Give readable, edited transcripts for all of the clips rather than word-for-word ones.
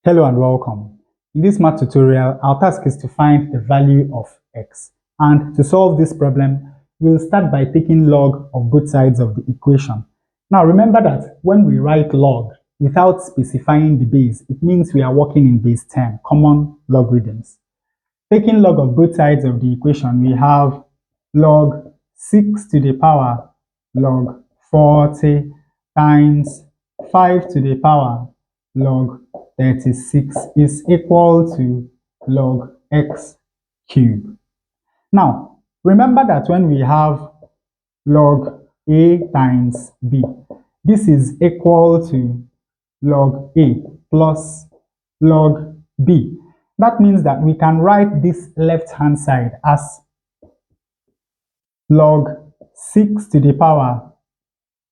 Hello and welcome. In this math tutorial, our task is to find the value of x. And to solve this problem, we'll start by taking log of both sides of the equation. Now remember that when we write log without specifying the base, it means we are working in base 10, common logarithms. Taking log of both sides of the equation, we have log 6 to the power log 40 times 5 to the power log 36 is equal to log x cubed. Now, remember that when we have log a times b, this is equal to log a plus log b. That means that we can write this left-hand side as log 6 to the power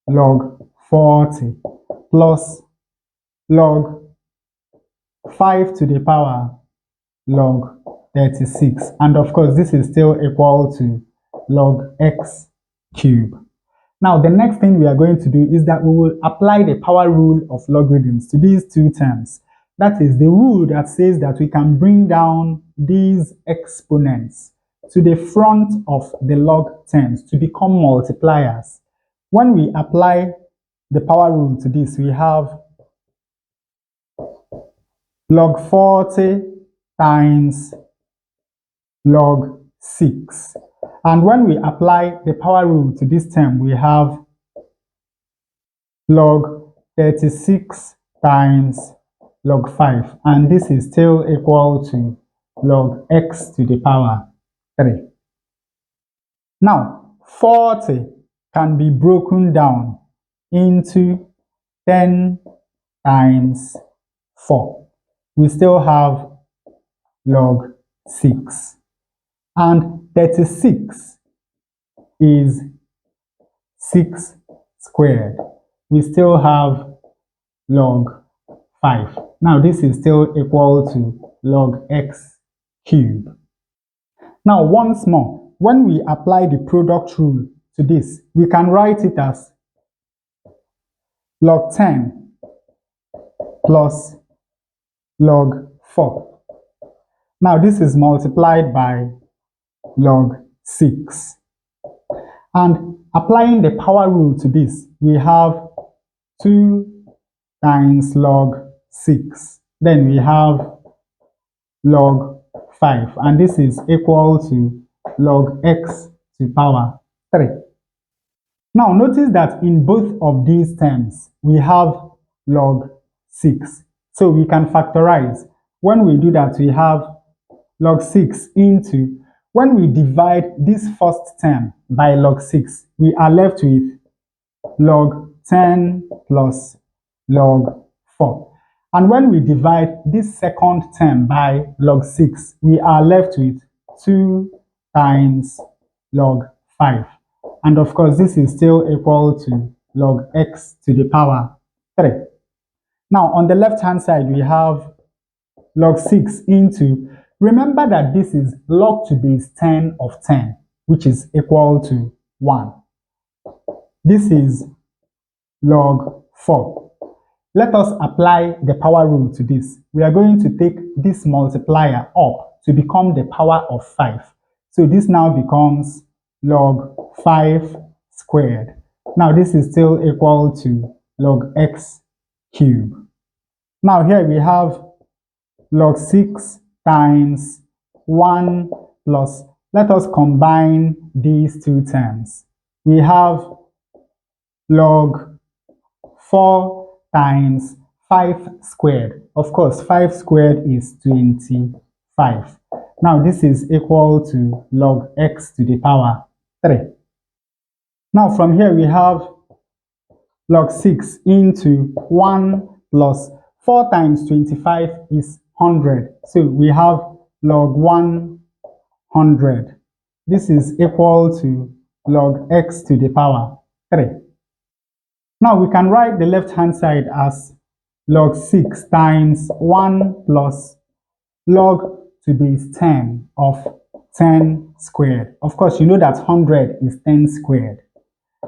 log 40 plus log 5 to the power log 36. And of course, this is still equal to log x cubed. Now, the next thing we are going to do is that we will apply the power rule of logarithms to these two terms. That is the rule that says that we can bring down these exponents to the front of the log terms to become multipliers. When we apply the power rule to this, we have log 40 times log 6. And when we apply the power rule to this term, we have log 36 times log 5. And this is still equal to log x to the power 3. Now, 40 can be broken down into 10 times 4. We still have log 6. And 36 is 6 squared. We still have log 5. Now this is still equal to log x cubed. Now once more, when we apply the product rule to this, we can write it as log 10 plus log 4. Now this is multiplied by log 6. And applying the power rule to this, we have 2 times log 6. Then we have log 5. And this is equal to log x to power 3. Now notice that in both of these terms, we have log 6. So we can factorize. When we do that, we have log 6 into, when we divide this first term by log 6, we are left with log 10 plus log 4. And when we divide this second term by log 6, we are left with 2 times log 5. And of course, this is still equal to log x to the power 3. Now, on the left-hand side, we have log 6 into, remember that this is log to base 10 of 10, which is equal to 1. This is log 4. Let us apply the power rule to this. We are going to take this multiplier up to become the power of 5. So this now becomes log 5 squared. Now this is still equal to log x cubed. Now here we have log 6 times 1 plus, let us combine these two terms. We have log 4 times 5 squared. Of course, 5 squared is 25. Now this is equal to log x to the power 3. Now from here we have log 6 into 1 plus 4 times 25 is 100. So we have log 100. This is equal to log x to the power 3. Now we can write the left-hand side as log 6 times 1 plus log to base 10 of 10 squared. Of course, you know that 100 is 10 squared.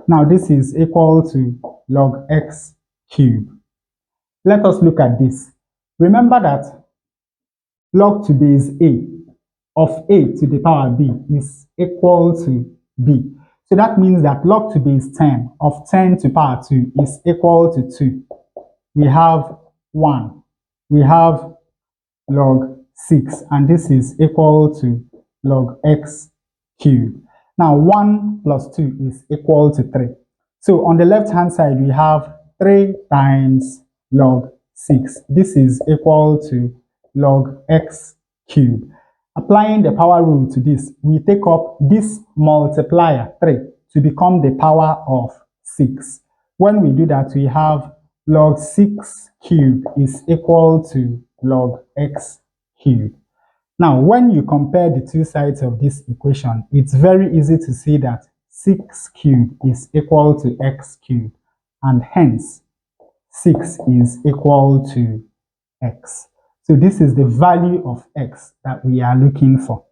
Now this is equal to log x cubed. Let us look at this. Remember that log to base a of a to the power b is equal to b. So that means that log to base 10 of 10 to power 2 is equal to 2. We have 1. We have log 6, and this is equal to log x cubed. Now 1 plus 2 is equal to 3. So on the left hand side we have 3 times log 6. This is equal to log x cubed. Applying the power rule to this, we take up this multiplier 3 to become the power of 6. When we do that, we have log 6 cubed is equal to log x cubed. Now, when you compare the two sides of this equation, it's very easy to see that 6 cubed is equal to x cubed, and hence 6 is equal to x. So this is the value of x that we are looking for.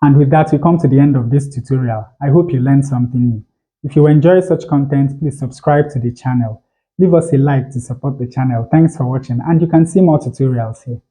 And with that, we come to the end of this tutorial. I hope you learned something new. If you enjoy such content, please subscribe to the channel. Leave us a like to support the channel. Thanks for watching, and you can see more tutorials here.